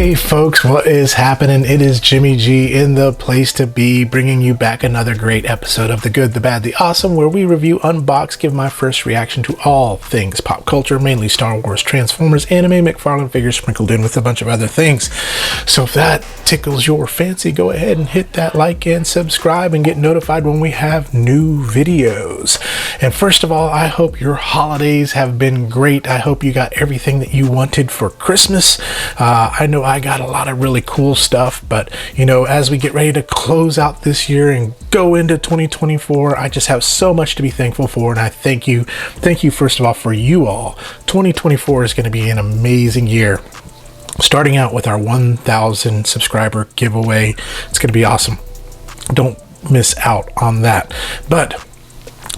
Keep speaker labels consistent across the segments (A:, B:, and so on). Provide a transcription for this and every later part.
A: Hey folks, what is happening? It is Jimmy G in the place to be, bringing you back another great episode of The Good, The Bad, The Awesome, where we review, unbox, give my first reaction to all things pop culture, mainly Star Wars, Transformers, anime, McFarlane figures sprinkled in with a bunch of other things. So if that tickles your fancy, go ahead and hit that like and subscribe and get notified when we have new videos. And first of all, I hope your holidays have been great. I hope you got everything that you wanted for Christmas. I know I got a lot of really cool stuff, but you know, as we get ready to close out this year and go into 2024, I just have so much to be thankful for, and I thank you first of all for you all. 2024 is going to be an amazing year. Starting out with our 1,000 subscriber giveaway. It's going to be awesome. Don't miss out on that. But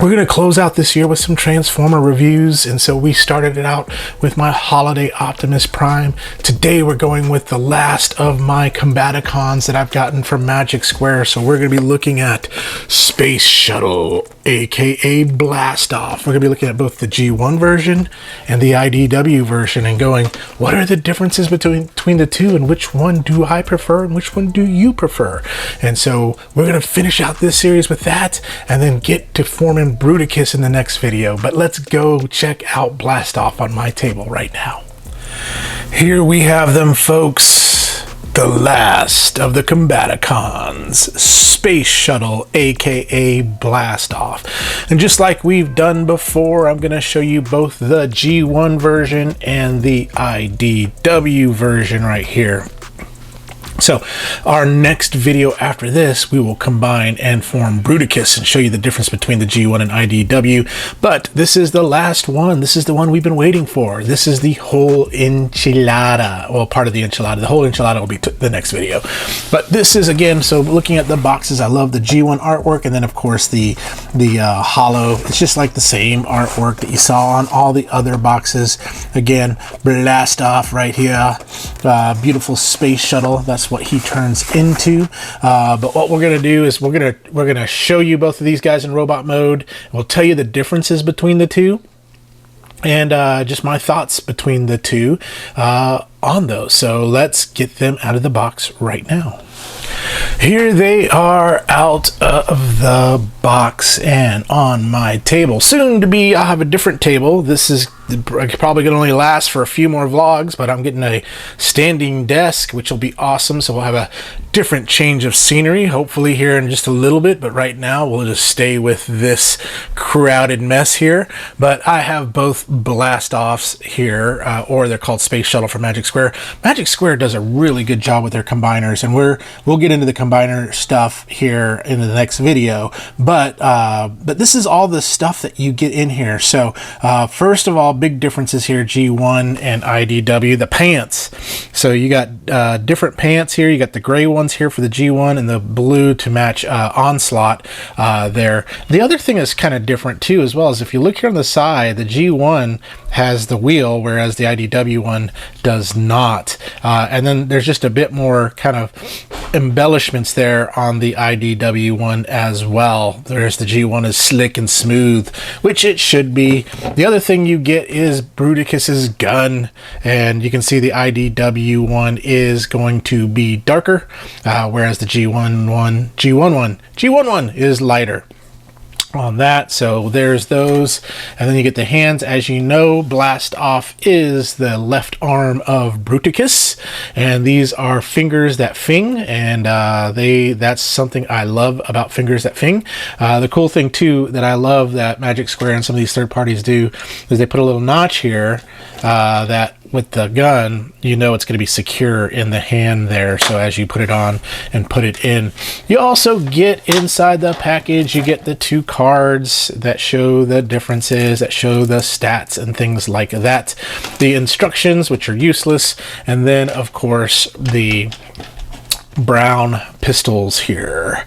A: we're going to close out this year with some Transformer reviews, and so we started it out with my Holiday Optimus Prime. Today we're going with the last of my Combaticons that I've gotten from Magic Square, so we're going to be looking at Space Shuttle, aka Blast Off. We're going to be looking at both the G1 version and the IDW version and going, what are the differences between the two, and which one do I prefer and which one do you prefer? And so we're going to finish out this series with that and then get to forming Bruticus in the next video. But let's go check out Blast Off on my table right now. Here we have them, folks. The last of the Combaticons, Space Shuttle, aka Blast Off. And just like we've done before, I'm going to show you both the G1 version and the IDW version right here. So our next video after this, we will combine and form Bruticus and show you the difference between the G1 and IDW. But this is the last one. This is the one we've been waiting for. This is the whole enchilada. Well, part of the enchilada. The whole enchilada will be the next video. But this is, again, so looking at the boxes, I love the G1 artwork. And then, of course, the holo. It's just like the same artwork that you saw on all the other boxes. Again, Blast Off right here. Beautiful space shuttle. That's what he turns into. But what we're going to do is we're going to show you both of these guys in robot mode. We'll tell you the differences between the two and just my thoughts between the two on those. So let's get them out of the box right now. Here they are out of the box and on my table. Soon to be, I'll have a different table. This is probably going to only last for a few more vlogs, but I'm getting a standing desk, which will be awesome. So we'll have a different change of scenery, hopefully here in just a little bit. But right now, we'll just stay with this crowded mess here. But I have both Blast Offs here, or they're called Space Shuttle for Magic Square. Magic Square does a really good job with their combiners, and we'll get into the combiner stuff here in the next video. But this is all the stuff that you get in here. So first of all, big differences here, G1 and IDW. The pants. So you got different pants here. You got the gray ones here for the G1 and the blue to match Onslaught there. The other thing is kind of different too, as well, as if you look here on the side, the G1 has the wheel, whereas the IDW one does not. And then there's just a bit more kind of embellishments there on the IDW one as well. There's the G1 is slick and smooth, which it should be. The other thing you get is Bruticus's gun, and you can see the IDW one is going to be darker, whereas the G1 one is lighter on that. So there's those, and then you get the hands. As you know, Blast Off is the left arm of Bruticus, and these are fingers that fing, and that's something I love about fingers that fing. The cool thing too that I love that Magic Square and some of these third parties do is they put a little notch here that with the gun, you know it's going to be secure in the hand there. So as you put it on and put it in, you also get inside the package, you get the two cards that show the differences, that show the stats and things like that. The instructions, which are useless. And then, of course, the brown pistols here,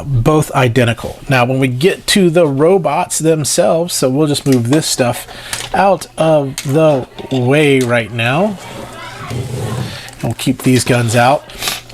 A: both identical. Now when we get to the robots themselves, so we'll just move this stuff out of the way right now. We'll keep these guns out.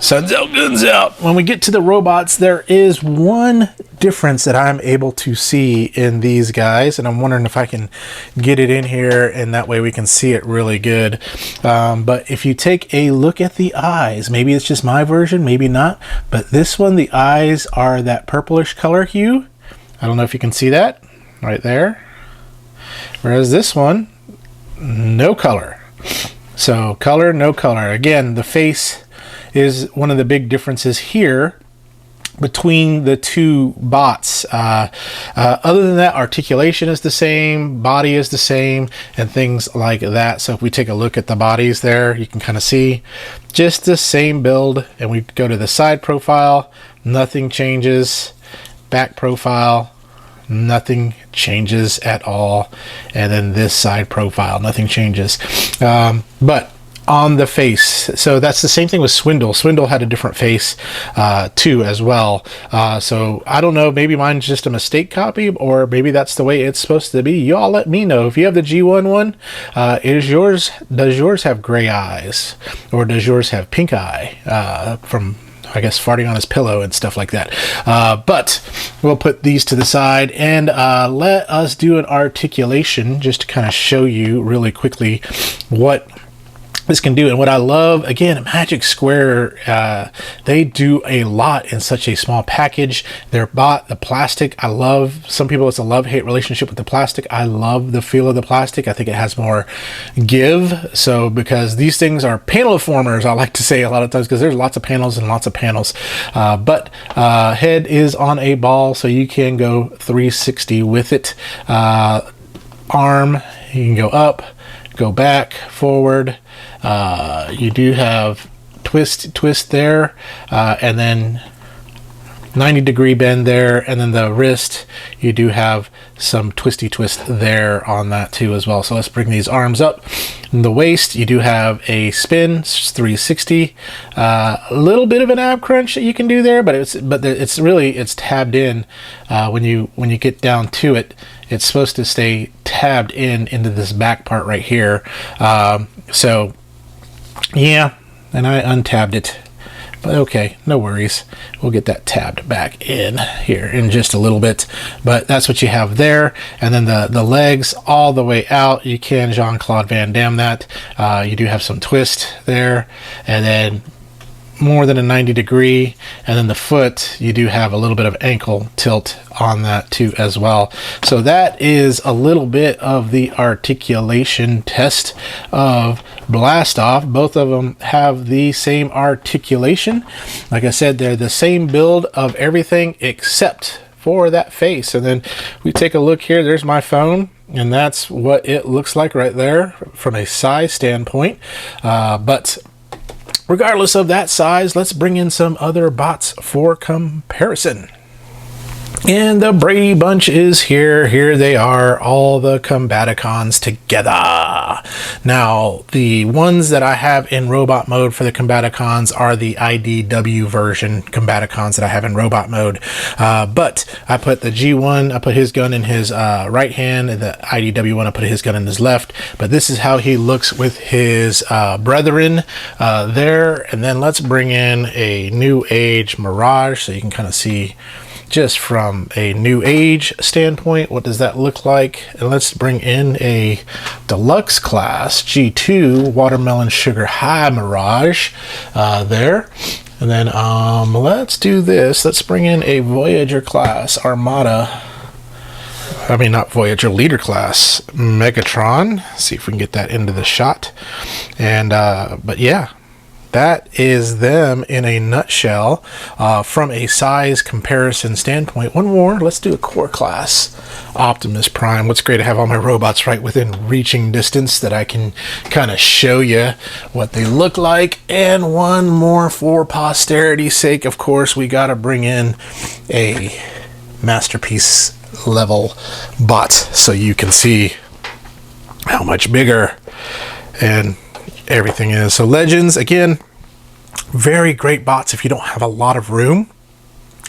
A: Sun's out, guns out. When we get to the robots, there is one difference that I'm able to see in these guys, and I'm wondering if I can get it in here, and that way we can see it really good. But if you take a look at the eyes, maybe it's just my version, maybe not, but this one, the eyes are that purplish color hue. I don't know if you can see that right there. Whereas this one, no color. So color, no color. Again, the face is one of the big differences here between the two bots. Other than that, articulation is the same, body is the same, and things like that. So if we take a look at the bodies there, you can kind of see just the same build. And we go to the side profile, nothing changes. Back profile, nothing changes at all. And then this side profile, nothing changes. But on the face, so that's the same thing with Swindle. Swindle had a different face too as well. So I don't know, maybe mine's just a mistake copy, or maybe that's the way it's supposed to be. Y'all let me know if you have the G1 one. Does yours have gray eyes, or does yours have pink eye from, I guess, farting on his pillow and stuff like that? But we'll put these to the side, and let us do an articulation just to kind of show you really quickly what this can do. And what I love, again, Magic Square, they do a lot in such a small package. They're bought the plastic. I love, some people it's a love-hate relationship with the plastic. I love the feel of the plastic. I think it has more give. So because these things are panel formers, I like to say a lot of times, because there's lots of panels and lots of panels. But head is on a ball, so you can go 360 with it. Arm, you can go up, go back, forward. You do have twist there, and then 90-degree bend there, and then the wrist, you do have some twisty twist there on that too as well. So let's bring these arms up. In the waist, you do have a spin, 360, a little bit of an ab crunch that you can do there, but it's really tabbed in. When you get down to it, it's supposed to stay tabbed in into this back part right here. So yeah, and I untabbed it, but okay, no worries. We'll get that tabbed back in here in just a little bit. But that's what you have there. And then the legs all the way out, you can Jean-Claude Van Damme that. You do have some twist there, and then more than a 90-degree, and then the foot, you do have a little bit of ankle tilt on that too as well. So that is a little bit of the articulation test of Blast Off. Both of them have the same articulation. Like I said, they're the same build of everything except for that face. And then we take a look here, there's my phone, and that's what it looks like right there from a size standpoint. But regardless of that size, let's bring in some other bots for comparison. And the Brady Bunch is here. Here they are, all the Combaticons together. Now, the ones that I have in robot mode for the Combaticons are the IDW version Combaticons that I have in robot mode. But I put the G1, I put his gun in his right hand, and the IDW one, I put his gun in his left. But this is how he looks with his brethren there. And then let's bring in a New Age Mirage so you can kind of see just from a New Age standpoint, what does that look like? And let's bring in a deluxe class G2 Watermelon Sugar High Mirage there. And then let's do this. Let's bring in a Voyager class Armada. I mean, not Voyager, Leader class Megatron. See if we can get that into the shot. And but yeah, that is them in a nutshell from a size comparison standpoint. One more, let's do a core class Optimus Prime. What's great to have all my robots right within reaching distance that I can kind of show you what they look like. And one more for posterity's sake, of course, we got to bring in a masterpiece level bot so you can see how much bigger and everything is. So Legends, again, very great bots if you don't have a lot of room,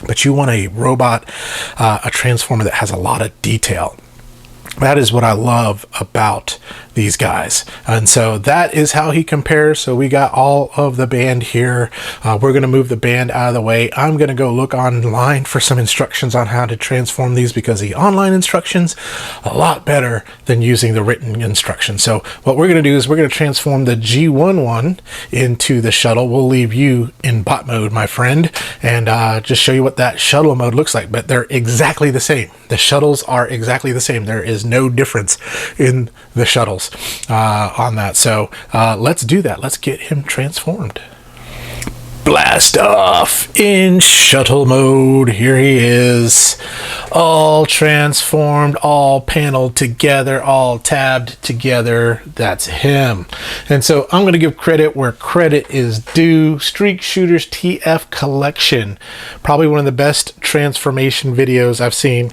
A: but you want a robot, a transformer that has a lot of detail. That is what I love about these guys. And so that is how he compares. So we got all of the band here. We're going to move the band out of the way. I'm going to go look online for some instructions on how to transform these, because the online instructions a lot better than using the written instructions. So what we're going to do is we're going to transform the G1 one into the shuttle. We'll leave you in bot mode, my friend, and just show you what that shuttle mode looks like. But they're exactly the same. The shuttles are exactly the same. There is no difference in the shuttles on that. So let's do that. Let's get him transformed. Blast off in shuttle mode. Here he is, all transformed, all paneled together, all tabbed together. That's him. And so I'm going to give credit where credit is due. Streak Shooters TF Collection, probably one of the best transformation videos I've seen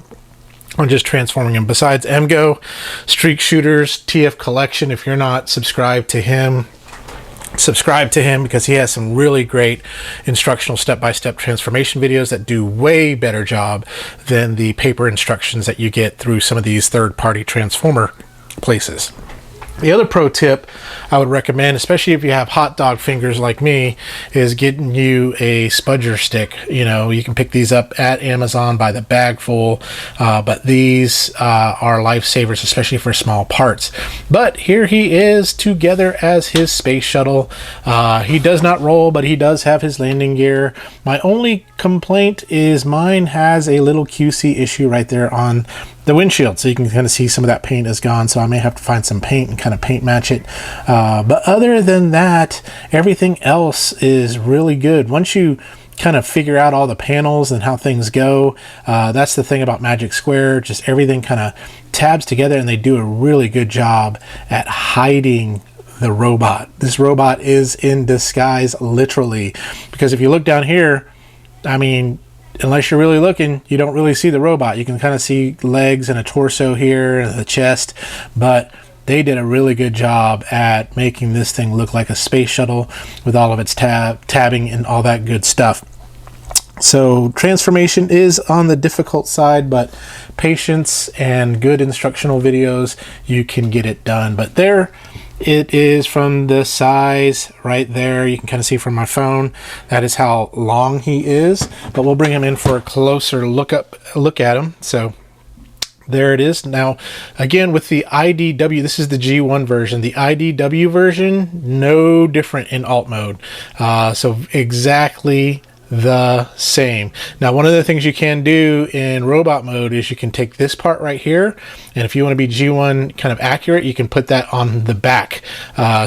A: on just transforming him. Besides MGO, Streak Shooters TF Collection, if you're not subscribed to him, subscribe to him, because he has some really great instructional step-by-step transformation videos that do way better job than the paper instructions that you get through some of these third-party transformer places. The other pro tip I would recommend, especially if you have hot dog fingers like me, is getting you a spudger stick. You know, you can pick these up at Amazon by the bag full, but these are lifesavers, especially for small parts. But here he is together as his space shuttle. He does not roll, but he does have his landing gear. My only complaint is mine has a little QC issue right there on the windshield, so you can kind of see some of that paint is gone, so I may have to find some paint and kind of paint match it, but other than that, everything else is really good. Once you kind of figure out all the panels and how things go, that's the thing about Magic Square, just everything kind of tabs together, and they do a really good job at hiding the robot. This robot is in disguise, literally, because if you look down here, I mean, unless you're really looking, you don't really see the robot. You can kind of see legs and a torso here and the chest, but they did a really good job at making this thing look like a space shuttle with all of its tabbing and all that good stuff. So transformation is on the difficult side, but patience and good instructional videos, you can get it done. But there it is from the size right there. You can kind of see from my phone, that is how long he is. But we'll bring him in for a closer look at him. So there it is. Now, again, with the IDW, this is the G1 version. The IDW version, no different in alt mode. So exactly the same. Now, one of the things you can do in robot mode is you can take this part right here, and if you want to be G1 kind of accurate, you can put that on the back.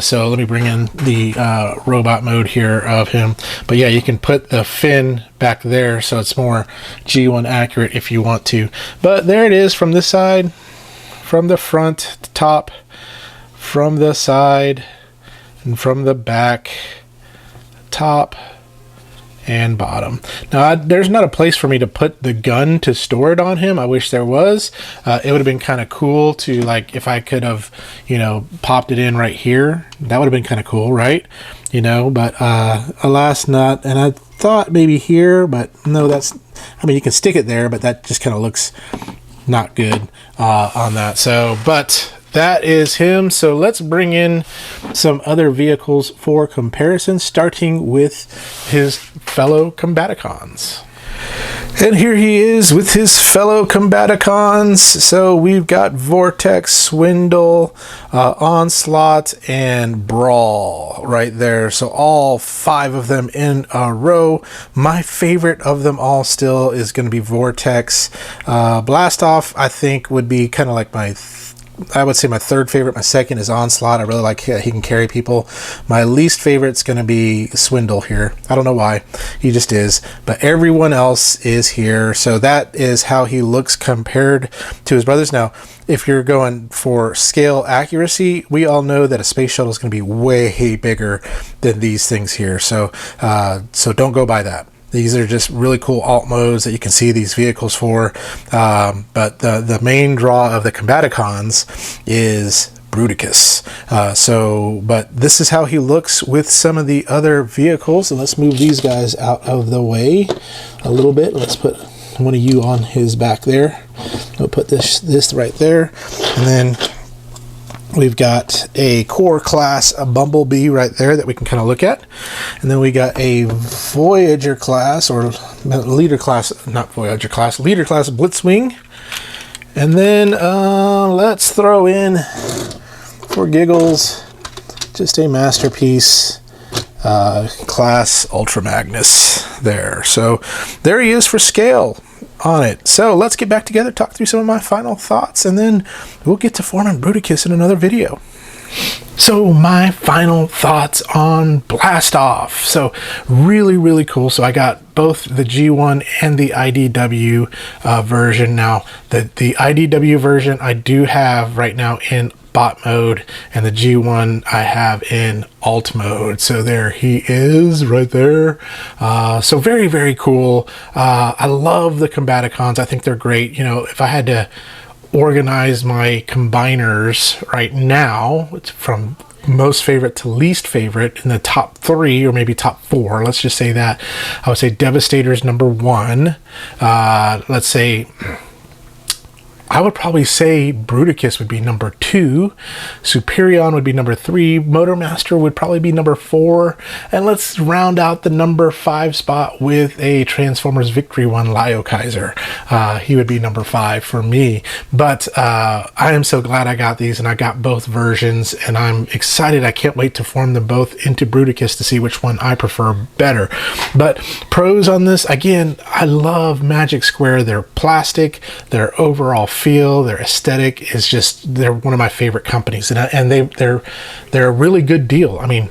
A: So let me bring in the robot mode here of him. But yeah, you can put the fin back there so it's more G1 accurate if you want to. But there it is from this side, from the front, the top, from the side, and from the back, top, and bottom. Now, there's not a place for me to put the gun to store it on him. I wish there was. It would have been kind of cool to, like, if I could have, you know, popped it in right here. That would have been kind of cool, right? You know, but alas not. And I thought maybe here, but no, that's, I mean, you can stick it there, but that just kind of looks not good on that. So, but that is him. So let's bring in some other vehicles for comparison, starting with his fellow Combaticons. And here he is with his fellow Combaticons. So we've got Vortex, Swindle, Onslaught, and Brawl right there. So all 5 of them in a row. My favorite of them all still is going to be Vortex. Blast Off, I think, would be kind of like I would say my third favorite. My second is Onslaught. I really like he can carry people. My least favorite is going to be Swindle here. I don't know why. He just is. But everyone else is here. So that is how he looks compared to his brothers. Now, if you're going for scale accuracy, we all know that a space shuttle is going to be way bigger than these things here. So, so don't go by that. These are just really cool alt modes that you can see these vehicles for. But the main draw of the Combaticons is Bruticus. But this is how he looks with some of the other vehicles. And let's move these guys out of the way a little bit. Let's put one of you on his back there. We'll put this right there, and then we've got a core class, a Bumblebee right there that we can kind of look at. And then we got a Voyager class, or leader class, not Voyager class, leader class Blitzwing. And then let's throw in, for giggles, just a masterpiece class Ultra Magnus there. So there he is for scale on it. So let's get back together, talk through some of my final thoughts, and then we'll get to forming Bruticus in another video. So my final thoughts on Blast Off. So really cool. So I got both the G1 and the IDW version. Now the IDW version I do have right now in bot mode, and the G1 I have in alt mode. So there he is right there. So very cool. I love the Combaticons. I think they're great. You know, if I had to organize my combiners right now from most favorite to least favorite in the top 3 or maybe top 4, let's just say that, I would say Devastator's number 1. Let's say I would probably say Bruticus would be number 2, Superion would be number 3, Motormaster would probably be number 4, and let's round out the number 5 spot with a Transformers Victory one, Leo Kaiser. He would be number 5 for me. But I am so glad I got these, and I got both versions, and I'm excited. I can't wait to form them both into Bruticus to see which one I prefer better. But pros on this, again, I love Magic Square. Their plastic, their overall feel, their aesthetic is just, they're one of my favorite companies, and they're a really good deal. I mean,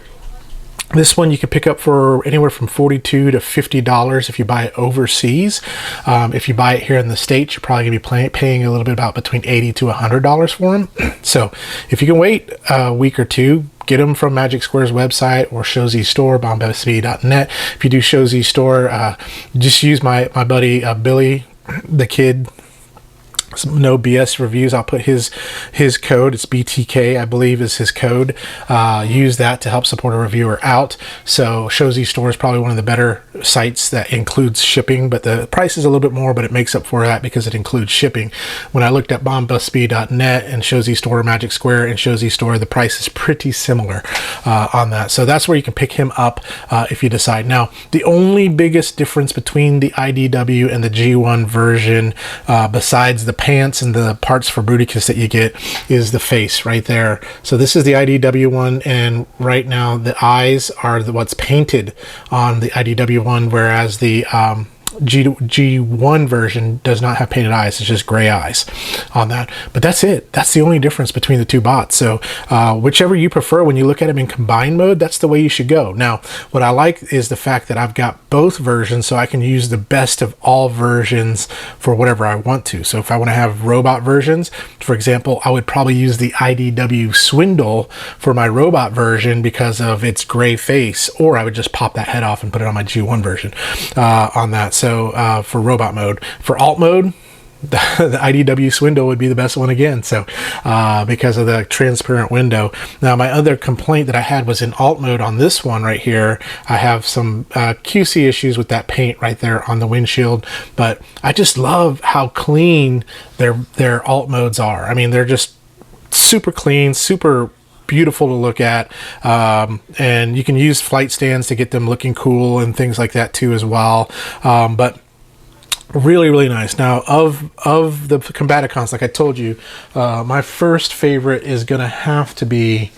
A: this one you can pick up for anywhere from $42 to $50 if you buy it overseas. If you buy it here in the States, you're probably gonna be paying a little bit about between $80 to $100 for them. So if you can wait a week or two, get them from Magic Square's website or Shozy Store, bombasv.net. If you do Shozy Store, just use my buddy Billy the Kid. No BS reviews. I'll put his code. It's BTK, I believe, is his code. Use that to help support a reviewer out. So Shozy Store is probably one of the better sites that includes shipping, but the price is a little bit more, but it makes up for that because it includes shipping. When I looked at bombasv.net and Shozy Store, Magic Square and Shozy Store, the price is pretty similar on that. So that's where you can pick him up if you decide. Now, the only biggest difference between the IDW and the G1 version, besides the pants and the parts for Bruticus that you get, is the face right there. So this is the IDW one, and right now the eyes are what's painted on the IDW one, whereas the G1 version does not have painted eyes. It's just gray eyes on that, but that's it. That's the only difference between the two bots. So whichever you prefer, when you look at them in combined mode, that's the way you should go. Now what I like is the fact that I've got both versions, so I can use the best of all versions for whatever I want to. So if I want to have robot versions, for example, I would probably use the IDW Swindle for my robot version because of its gray face, or I would just pop that head off and put it on my G1 version on that. So for robot mode, for alt mode, the IDW Swindle would be the best one again. So because of the transparent window. Now my other complaint that I had was in alt mode on this one right here. I have some QC issues with that paint right there on the windshield, but I just love how clean their alt modes are. I mean, they're just super clean, super beautiful to look at, and you can use flight stands to get them looking cool and things like that too as well. But really nice. Now of the Combaticons, like I told you, my first favorite is gonna have to be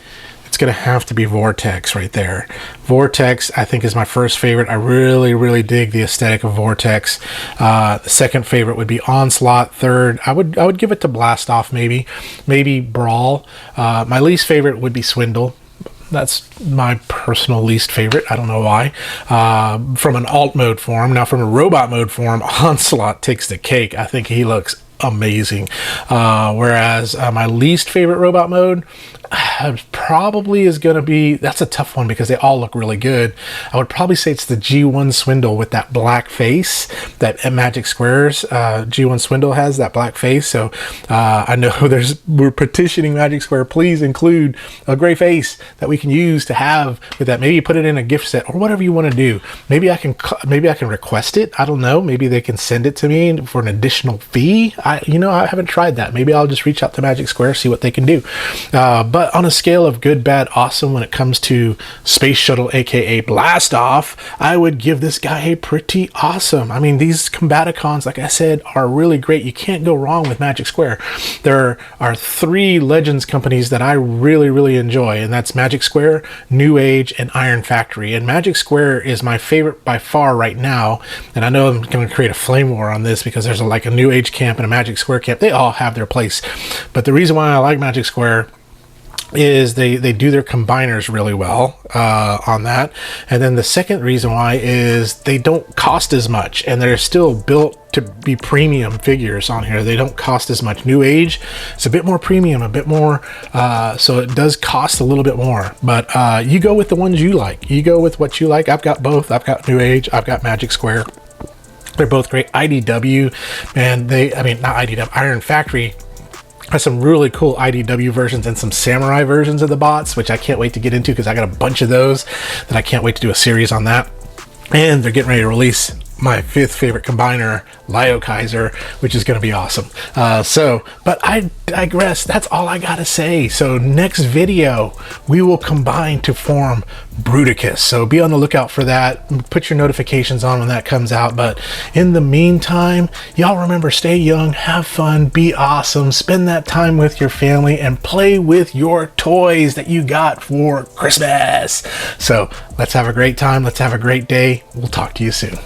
A: Vortex right there. Vortex, I think, is my first favorite. I really dig the aesthetic of Vortex. The second favorite would be Onslaught. Third, I would give it to Blast Off, maybe Brawl. My least favorite would be Swindle. That's my personal least favorite. I don't know why. From an alt mode form. Now from a robot mode form, Onslaught takes the cake. I think he looks amazing. Whereas my least favorite robot mode, probably is going to be, that's a tough one because they all look really good. I would probably say it's the G1 Swindle with that black face that Magic Square's G1 Swindle has, that black face. So I know we're petitioning Magic Square, please include a gray face that we can use to have with that. Maybe put it in a gift set or whatever you want to do. Maybe I can request it. I don't know. Maybe they can send it to me for an additional fee. I haven't tried that. Maybe I'll just reach out to Magic Square, see what they can do. But on a scale of good, bad, awesome, when it comes to Space Shuttle, aka Blast Off, I would give this guy a pretty awesome. I mean, these Combaticons, like I said, are really great. You can't go wrong with Magic Square. There are 3 Legends companies that I really, really enjoy, and that's Magic Square, New Age, and Iron Factory. And Magic Square is my favorite by far right now. And I know I'm going to create a flame war on this because there's a New Age camp and a Magic Square camp. They all have their place. But the reason why I like Magic Square is they do their combiners really well on that. And then the second reason why is they don't cost as much, and they're still built to be premium figures on here. They don't cost as much. New Age, it's a bit more premium, a bit more, so it does cost a little bit more. But you go with the ones you like. You go with what you like. I've got both. I've got New Age. I've got Magic Square. They're both great. IDW, and not IDW, Iron Factory has some really cool IDW versions and some samurai versions of the bots, which I can't wait to get into because I got a bunch of those that I can't wait to do a series on that. And they're getting ready to release my 5th favorite combiner, Lio Kaiser, which is going to be awesome. But I digress. That's all I got to say. So next video, we will combine to form Bruticus. So be on the lookout for that. Put your notifications on when that comes out. But in the meantime, y'all remember, stay young, have fun, be awesome, spend that time with your family, and play with your toys that you got for Christmas. So let's have a great time. Let's have a great day. We'll talk to you soon.